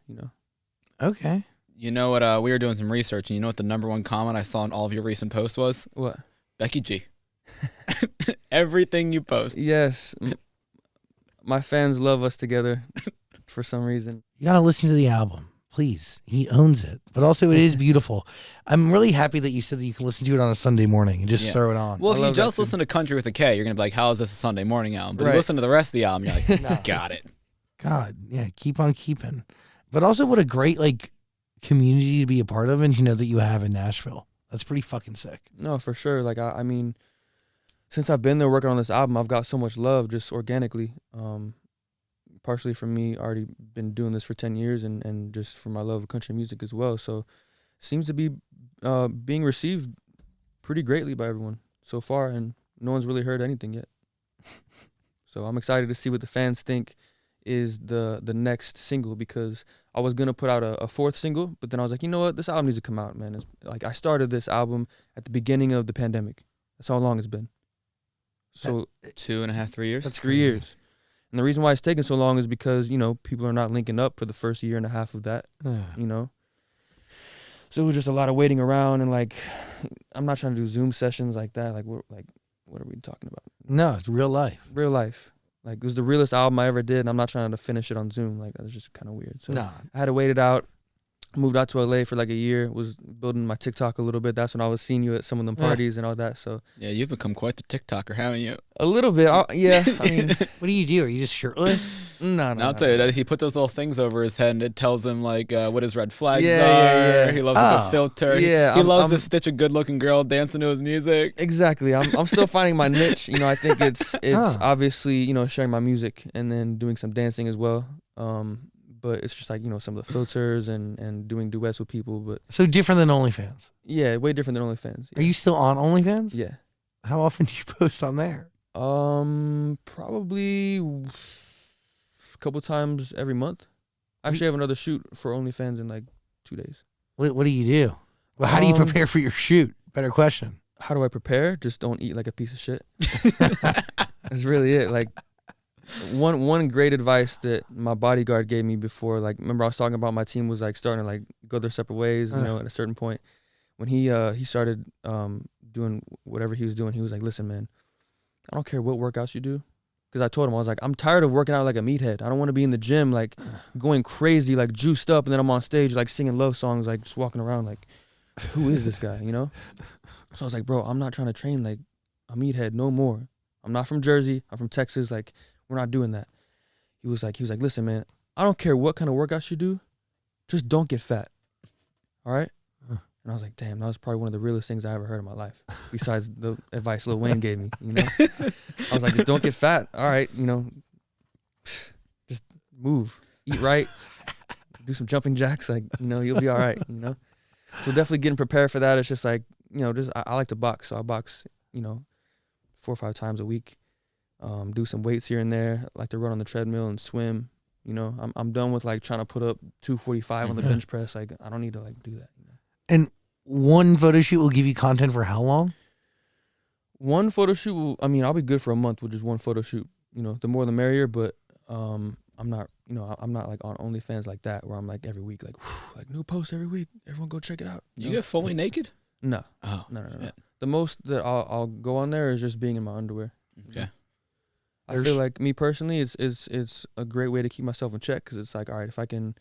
Okay. You know what? We were doing some research, and you know what the #1 comment I saw in all of your recent posts was? What? Becky G. Everything you post. Yes. My fans love us together for some reason. You gotta listen to the album, please. He owns it, but also it is beautiful. I'm really happy that you said that you can listen to it on a Sunday morning and just throw it on. Well, if you just listen to Country with a K, you're gonna be like, "How is this a Sunday morning album?" But you listen to the rest of the album, you're like, No. "Got it." God, yeah, keep on keeping. But also, what a great community to be a part of, and that you have in Nashville. That's pretty fucking sick. No, for sure. Like, I mean, since I've been there working on this album, I've got so much love just organically. Partially from me already been doing this for 10 years and just for my love of country music as well. So it seems to be being received pretty greatly by everyone so far, and no one's really heard anything yet. So I'm excited to see what the fans think is the next single, because I was going to put out a 4th single, but then I was like, you know what? This album needs to come out, man. It's like, I started this album at the beginning of the pandemic. That's how long it's been. So 2.5, 3 years? That's 3 years. And the reason why it's taking so long is because, people are not linking up for the first 1.5 years of that, So it was just a lot of waiting around, and I'm not trying to do Zoom sessions like that. What are we talking about? No, it's real life. Real life. It was the realest album I ever did, and I'm not trying to finish it on Zoom. That was just kind of weird. So no. I had to wait it out. moved out to LA for like a year, was building my TikTok a little bit. That's when I was seeing you at some of them parties and all that. So Yeah, you've become quite the TikToker, haven't you? a little bit. Yeah. I mean, What do you do? Are you just shirtless? no. I'll tell you that he put those little things over his head and it tells him like what his red flags are. Yeah. He loves like, a filter. Yeah, He loves I'm to stitch a good looking girl dancing to his music. Exactly. I'm still finding my niche. You know, I think it's obviously, you know, sharing my music and then doing some dancing as well. But it's just like, you know, some of the filters and doing duets with people. But So different than OnlyFans. yeah, way different than OnlyFans. Are you still on OnlyFans? Yeah. How often do you post on there? Probably a couple times every month. I actually have another shoot for OnlyFans in like 2 days. What do you do? Well, how do you prepare for your shoot? Better question. How do I prepare? Just don't eat like a piece of shit. That's really it. Like one great advice that my bodyguard gave me before, like, remember I was talking about my team was like starting to like go their separate ways, you know, at a certain point. When he started doing whatever he was doing, he was like, listen, man, I don't care what workouts you do. Because I told him, I was like, I'm tired of working out like a meathead. I don't want to be in the gym like going crazy, like juiced up, and then I'm on stage like singing love songs, like just walking around like, who is this guy, you know? So I was like, bro, I'm not trying to train like a meathead no more. I'm not from Jersey. I'm from Texas. Like, we're not doing that. He was like, listen, man, I don't care what kind of workouts you do, just don't get fat. All right? And I was like, damn, that was probably one of the realest things I ever heard in my life, besides the advice Lil Wayne gave me, you know? I was like, just don't get fat. All right, you know, just move, eat right, do some jumping jacks, like, you know, you'll be all right, you know? So definitely getting prepared for that. It's just like, you know, just I like to box, so I box, you know, 4 or 5 times a week. Do some weights here and there. I like to run on the treadmill and swim. You know, I'm done with like trying to put up 245 on the bench press. Like, I don't need to like do that. You know? And one photo shoot will give you content for how long? One photo shoot will, I mean, I'll be good for a month with just one photo shoot. You know, the more the merrier. But I'm not, you know, I'm not like on OnlyFans like that where I'm like every week like, whew, like new post every week. Everyone go check it out. You get fully naked? No. Oh, No. shit. The most that I'll go on there is just being in my underwear. Okay. I feel like me personally, it's a great way to keep myself in check because it's like, all right, if I'm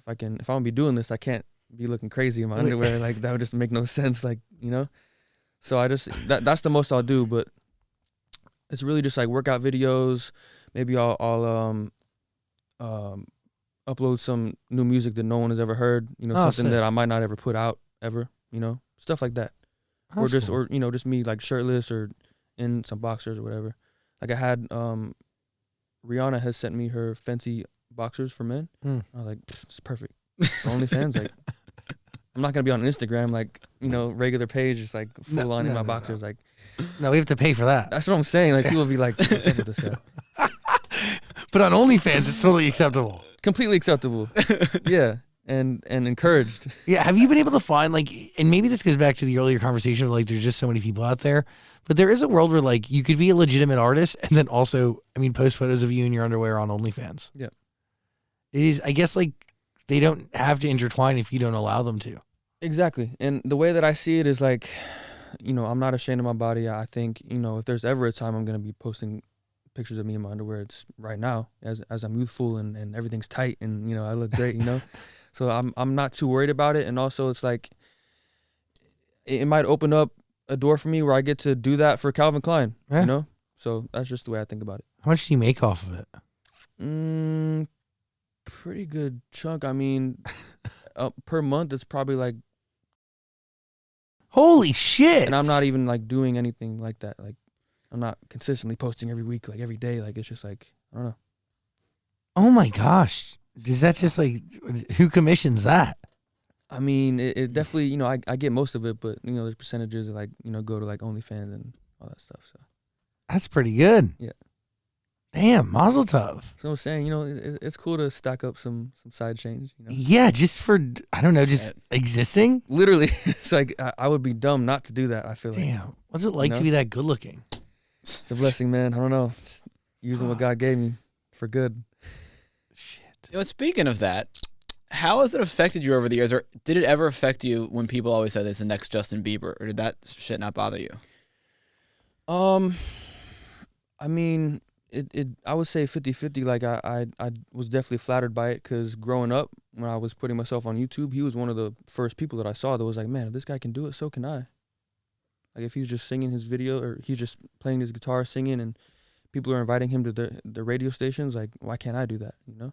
gonna be doing this, I can't be looking crazy in my underwear. Like, that would just make no sense. Like, you know, so I just that's the most I'll do. But it's really just like workout videos. Maybe I'll upload some new music that no one has ever heard. You know, something that I might not ever put out ever. You know, stuff like that. That's Or you know, just me like shirtless or in some boxers or whatever. Like I had Rihanna has sent me her fancy boxers for men. I was like, it's perfect. OnlyFans, like, I'm not gonna be on Instagram like, you know, regular page, just like full on in my boxers. Like, no, we have to pay for that. that's what I'm saying. Like, people be like, what's up with this guy? But on OnlyFans, it's totally acceptable. Completely acceptable. Yeah. And encouraged. Yeah, have you been able to find, like, and maybe this goes back to the earlier conversation of, like, there's just so many people out there, but there is a world where, like, you could be a legitimate artist and then also, I mean, post photos of you in your underwear on OnlyFans. Yeah. It is, I guess, like, they don't have to intertwine if you don't allow them to. Exactly. And the way that I see it is like, you know, I'm not ashamed of my body. I think, you know, if there's ever a time I'm going to be posting pictures of me in my underwear, it's right now as I'm youthful and everything's tight and, you know, I look great, you know? So I'm not too worried about it. And also it's like, it might open up a door for me where I get to do that for Calvin Klein, you know? So that's just the way I think about it. How much do you make off of it? Pretty good chunk. I mean, per month, it's probably like, Holy shit. and I'm not even like doing anything like that. Like, I'm not consistently posting every week, like every day. Like, it's just like, I don't know. Oh my gosh. Is that just like, who commissions that? I mean, it definitely, you know, I get most of it, but, you know, there's percentages that, like, you know, go to like OnlyFans and all that stuff. So That's pretty good. Yeah. Damn, mazel tov. So I'm saying, you know, it's cool to stack up some side change, you know? Yeah, just for, I don't know, just existing? Literally, it's like, I would be dumb not to do that, I feel like. Damn. What's it like You know? to be that good looking? It's a blessing, man. I don't know. Just using what God gave me for good. Shit. You know, speaking of that, how has it affected you over the years, or did it ever affect you when people always say there's the next Justin Bieber, or did that shit not bother you? I mean, I would say 50-50. Like I was definitely flattered by it because growing up, when I was putting myself on YouTube, he was one of the first people that I saw that was like, man, if this guy can do it, so can I. Like if he's just singing his video or he's just playing his guitar, singing, and people are inviting him to the radio stations, like why can't I do that? You know.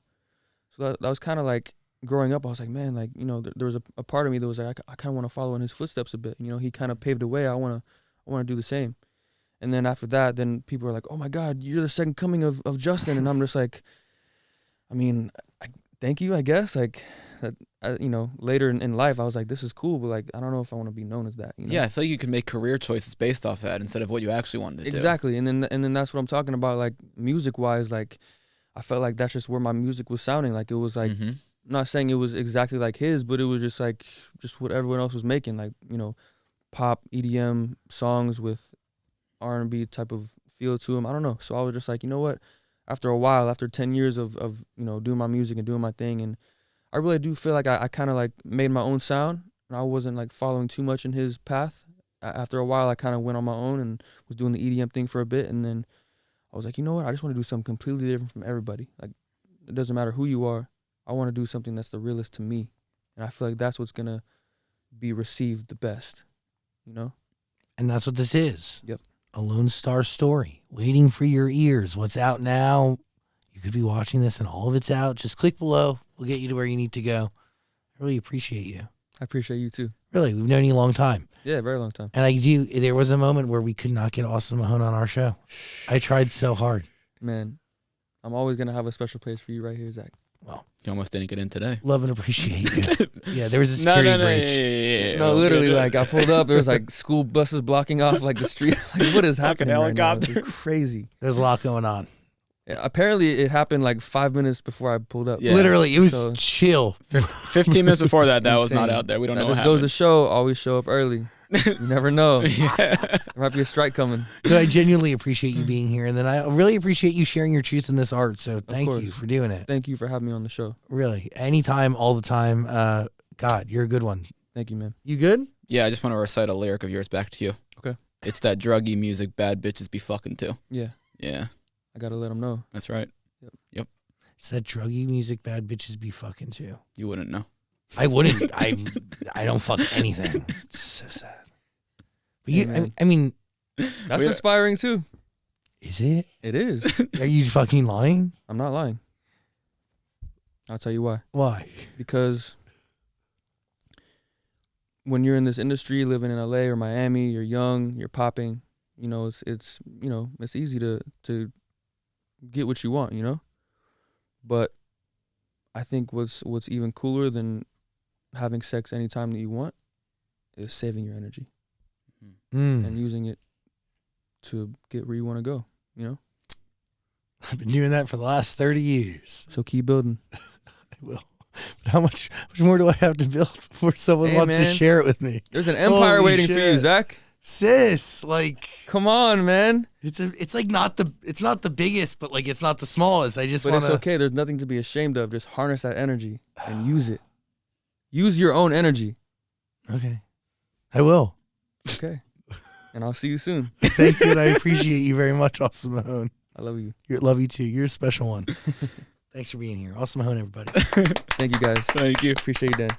So that was kind of like growing up. I was like, man, like there was a part of me that was like, I kind of want to follow in his footsteps a bit. He kind of paved the way. I want to do the same. And then after that, then people are like, oh my God, you're the second coming of Justin. And I'm just like, I mean, thank you, I guess. Like, later in life, I was like, this is cool, but like, I don't know if I want to be known as that. Yeah, I feel like you can make career choices based off that instead of what you actually wanted to do. Exactly. And then that's what I'm talking about. Like music wise, like I felt like that's just where my music was sounding. Like it was like, I'm not saying it was exactly like his, but it was just like, just what everyone else was making. Like, pop, EDM songs with R&B type of feel to him. I don't know. So I was just like, you know what? After a while, after 10 years of doing my music and doing my thing, and I really do feel like I kind of like made my own sound, and I wasn't like following too much in his path. After a while, I kind of went on my own and was doing the EDM thing for a bit, and then I was like, you know what? I just want to do something completely different from everybody. Like, it doesn't matter who you are. I want to do something that's the realest to me, and I feel like that's what's gonna be received the best, And that's what this is. Yep. A Lone Star story, waiting for your ears. What's out now? You could be watching this and all of it's out. Just click below. We'll get you to where you need to go. I really appreciate you. I appreciate you too. Really, we've known you a long time. Yeah, very long time. And there was a moment where we could not get Austin Mahone on our show. I tried so hard. Man, I'm always going to have a special place for you right here, Zach. Well, You almost didn't get in today. love and appreciate you. Yeah, there was a security breach. Yeah. No, literally, like, I pulled up, there was, like, school buses blocking off, like, the street. Like, what is happening right now? It's helicopters. crazy. There's a lot going on. Yeah, apparently, it happened, like, 5 minutes before I pulled up. Yeah. Literally, it was So- chill. 15 minutes before that was not Insane. out there. We don't That know what just goes to happened. show, always show up early. You never know. Yeah. There might be a strike coming. No, I genuinely appreciate you being here. And then I really appreciate you sharing your truths in this art. So thank you course. for doing it. Thank you for having me on the show. Really. Anytime, all the time. God, you're a good one. Thank you, man. You good? Yeah, I just want to recite a lyric of yours back to you. Okay. It's that druggy music bad bitches be fucking to. Yeah, Yeah, I got to let them know. that's right. It's that druggy music bad bitches be fucking too. You wouldn't know. I wouldn't. I don't fuck anything. It's so sad. But you, Amen. I mean, That's We- inspiring, too. is it? It is. Are you fucking lying? I'm not lying. I'll tell you why. Why? Because when you're in this industry, living in LA or Miami, you're young, you're popping, it's easy to get what you want, But I think what's even cooler than having sex anytime that you want is saving your energy and using it to get where you want to go, I've been doing that for the last 30 years. So keep building. I will. But how much more do I have to build before someone Hey, wants to man. share it with me? There's an empire Holy waiting for you, shit. Zach. Sis, like Come on, man. it's like not the biggest, but like it's not the smallest. I just But want it's to okay. There's nothing to be ashamed of. Just harness that energy and use it. Use your own energy. Okay. I will. Okay. And I'll see you soon. Thank you, and I appreciate you very much, Austin Mahone. I love you. Love you too. You're a special one. Thanks for being here. Austin Mahone, everybody. Thank you, guys. Thank you. Appreciate you, Dan.